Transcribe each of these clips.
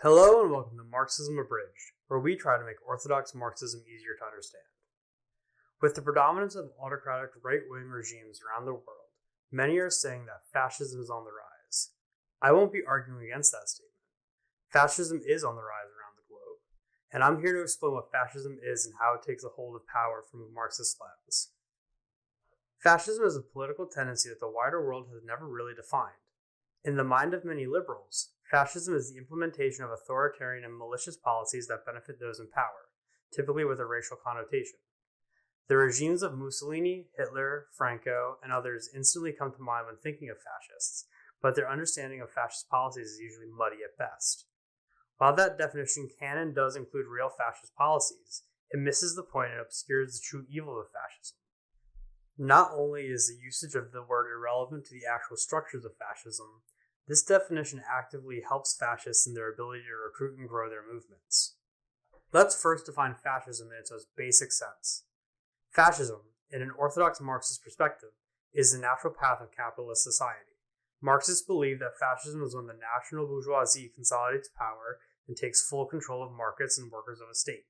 Hello and welcome to Marxism Abridged, where we try to make orthodox Marxism easier to understand. With the predominance of autocratic right-wing regimes around the world, many are saying that fascism is on the rise. I won't be arguing against that statement. Fascism is on the rise around the globe, and I'm here to explain what fascism is and how it takes a hold of power from a Marxist lens. Fascism is a political tendency that the wider world has never really defined. In the mind of many liberals, fascism is the implementation of authoritarian and malicious policies that benefit those in power, typically with a racial connotation. The regimes of Mussolini, Hitler, Franco, and others instantly come to mind when thinking of fascists, but their understanding of fascist policies is usually muddy at best. While that definition can and does include real fascist policies, it misses the point and obscures the true evil of fascism. Not only is the usage of the word irrelevant to the actual structures of fascism, this definition actively helps fascists in their ability to recruit and grow their movements. Let's first define fascism in its most basic sense. Fascism, in an orthodox Marxist perspective, is the natural path of capitalist society. Marxists believe that fascism is when the national bourgeoisie consolidates power and takes full control of markets and workers of a state.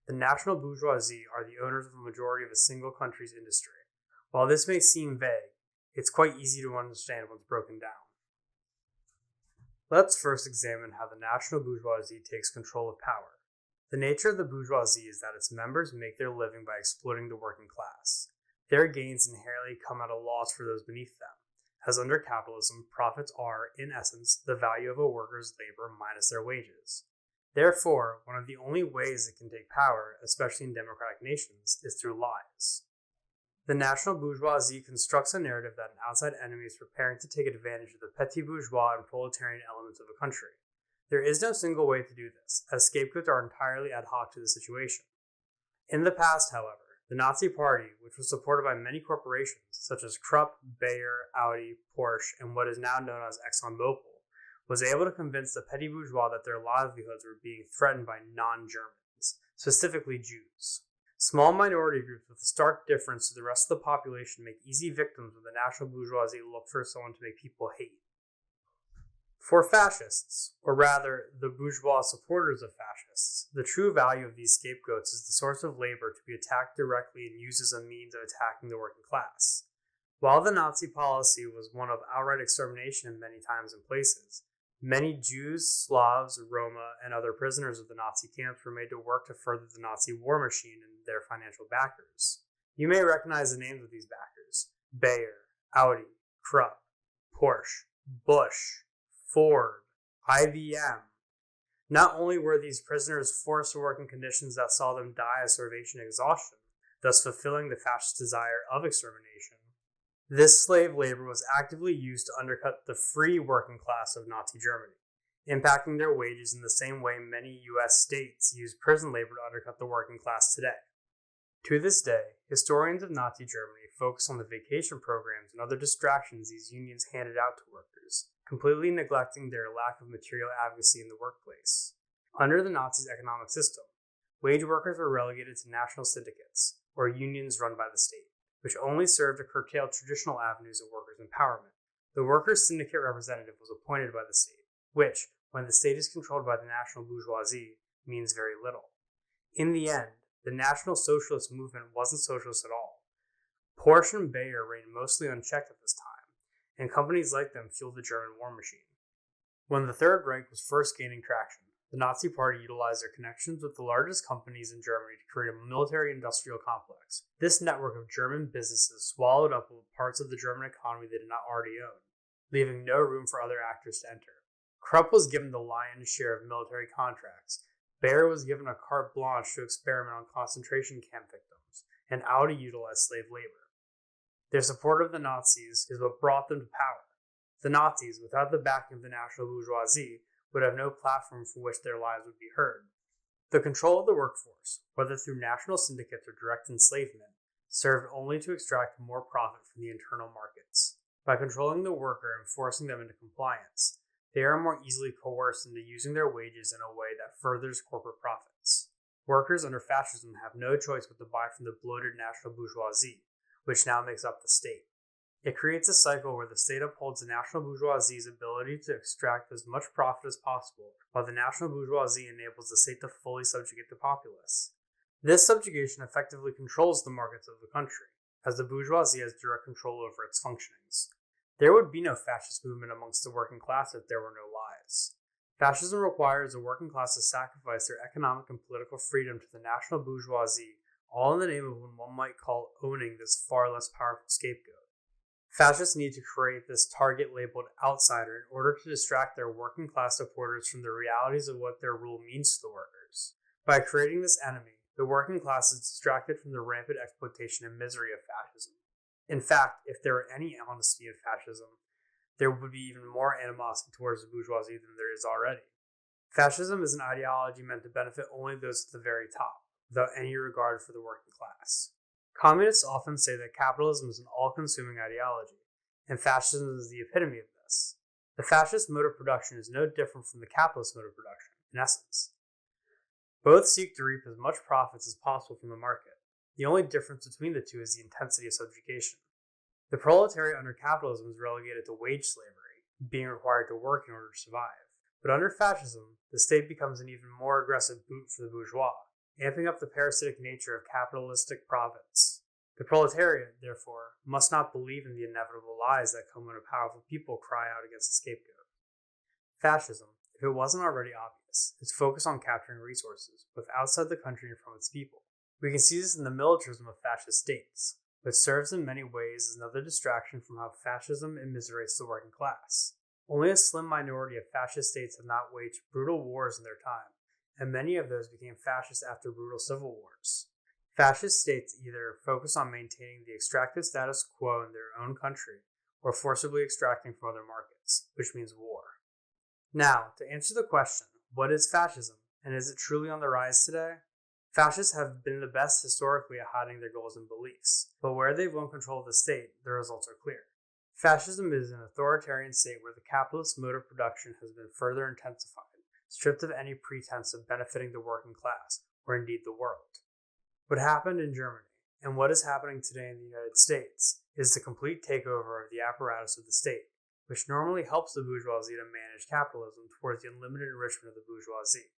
The national bourgeoisie are the owners of a majority of a single country's industry. While this may seem vague, it's quite easy to understand once broken down. Let's first examine how the national bourgeoisie takes control of power. The nature of the bourgeoisie is that its members make their living by exploiting the working class. Their gains inherently come at a loss for those beneath them, as under capitalism, profits are, in essence, the value of a worker's labor minus their wages. Therefore, one of the only ways it can take power, especially in democratic nations, is through lies. The national bourgeoisie constructs a narrative that an outside enemy is preparing to take advantage of the petit bourgeois and proletarian elements of a country. There is no single way to do this, as scapegoats are entirely ad hoc to the situation. In the past, however, the Nazi Party, which was supported by many corporations such as Krupp, Bayer, Audi, Porsche, and what is now known as ExxonMobil, was able to convince the petit bourgeois that their livelihoods were being threatened by non-Germans, specifically Jews. Small minority groups with a stark difference to the rest of the population make easy victims when the national bourgeoisie look for someone to make people hate. For fascists, or rather, the bourgeois supporters of fascists, the true value of these scapegoats is the source of labor to be attacked directly and used as a means of attacking the working class. While the Nazi policy was one of outright extermination in many times and places, many Jews, Slavs, Roma, and other prisoners of the Nazi camps were made to work to further the Nazi war machine and their financial backers. You may recognize the names of these backers: Bayer, Audi, Krupp, Porsche, Bush, Ford, IBM. Not only were these prisoners forced to work in conditions that saw them die of starvation and exhaustion, thus fulfilling the fascist desire of extermination, this slave labor was actively used to undercut the free working class of Nazi Germany, impacting their wages in the same way many U.S. states use prison labor to undercut the working class today. To this day, historians of Nazi Germany focus on the vacation programs and other distractions these unions handed out to workers, completely neglecting their lack of material advocacy in the workplace. Under the Nazis' economic system, wage workers were relegated to national syndicates, or unions run by the state, which only served to curtail traditional avenues of workers' empowerment. The workers' syndicate representative was appointed by the state, which, when the state is controlled by the national bourgeoisie, means very little. In the end, the National Socialist movement wasn't socialist at all. Porsche and Bayer reigned mostly unchecked at this time, and companies like them fueled the German war machine. When the Third Reich was first gaining traction, the Nazi Party utilized their connections with the largest companies in Germany to create a military-industrial complex. This network of German businesses swallowed up parts of the German economy they did not already own, leaving no room for other actors to enter. Krupp was given the lion's share of military contracts, Bayer was given a carte blanche to experiment on concentration camp victims, and Audi utilized slave labor. Their support of the Nazis is what brought them to power. The Nazis, without the backing of the national bourgeoisie, would have no platform from which their lives would be heard. The control of the workforce, whether through national syndicates or direct enslavement, served only to extract more profit from the internal markets. By controlling the worker and forcing them into compliance, they are more easily coerced into using their wages in a way that furthers corporate profits. Workers under fascism have no choice but to buy from the bloated national bourgeoisie, which now makes up the state. It creates a cycle where the state upholds the national bourgeoisie's ability to extract as much profit as possible, while the national bourgeoisie enables the state to fully subjugate the populace. This subjugation effectively controls the markets of the country, as the bourgeoisie has direct control over its functionings. There would be no fascist movement amongst the working class if there were no lies. Fascism requires the working class to sacrifice their economic and political freedom to the national bourgeoisie, all in the name of what one might call owning this far less powerful scapegoat. Fascists need to create this target labeled outsider in order to distract their working class supporters from the realities of what their rule means to the workers. By creating this enemy, the working class is distracted from the rampant exploitation and misery of fascism. In fact, if there were any honesty in fascism, there would be even more animosity towards the bourgeoisie than there is already. Fascism is an ideology meant to benefit only those at the very top, without any regard for the working class. Communists often say that capitalism is an all-consuming ideology, and fascism is the epitome of this. The fascist mode of production is no different from the capitalist mode of production, in essence. Both seek to reap as much profits as possible from the market. The only difference between the two is the intensity of subjugation. The proletariat under capitalism is relegated to wage slavery, being required to work in order to survive. But under fascism, the state becomes an even more aggressive boot for the bourgeois, amping up the parasitic nature of capitalistic province. The proletariat, therefore, must not believe in the inevitable lies that come when a powerful people cry out against a scapegoat. Fascism, if it wasn't already obvious, is focused on capturing resources, both outside the country and from its people. We can see this in the militarism of fascist states, which serves in many ways as another distraction from how fascism immiserates the working class. Only a slim minority of fascist states have not waged brutal wars in their time, and many of those became fascist after brutal civil wars. Fascist states either focus on maintaining the extractive status quo in their own country, or forcibly extracting from other markets, which means war. Now, to answer the question, what is fascism, and is it truly on the rise today? Fascists have been the best historically at hiding their goals and beliefs, but where they've won control of the state, the results are clear. Fascism is an authoritarian state where the capitalist mode of production has been further intensified, stripped of any pretense of benefiting the working class, or indeed the world. What happened in Germany, and what is happening today in the United States, is the complete takeover of the apparatus of the state, which normally helps the bourgeoisie to manage capitalism towards the unlimited enrichment of the bourgeoisie.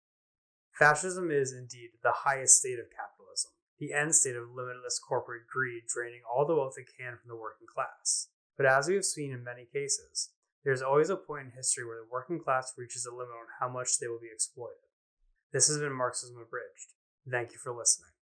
Fascism is indeed the highest state of capitalism, the end state of limitless corporate greed draining all the wealth it can from the working class. But as we have seen in many cases, there is always a point in history where the working class reaches a limit on how much they will be exploited. This has been Marxism Abridged. Thank you for listening.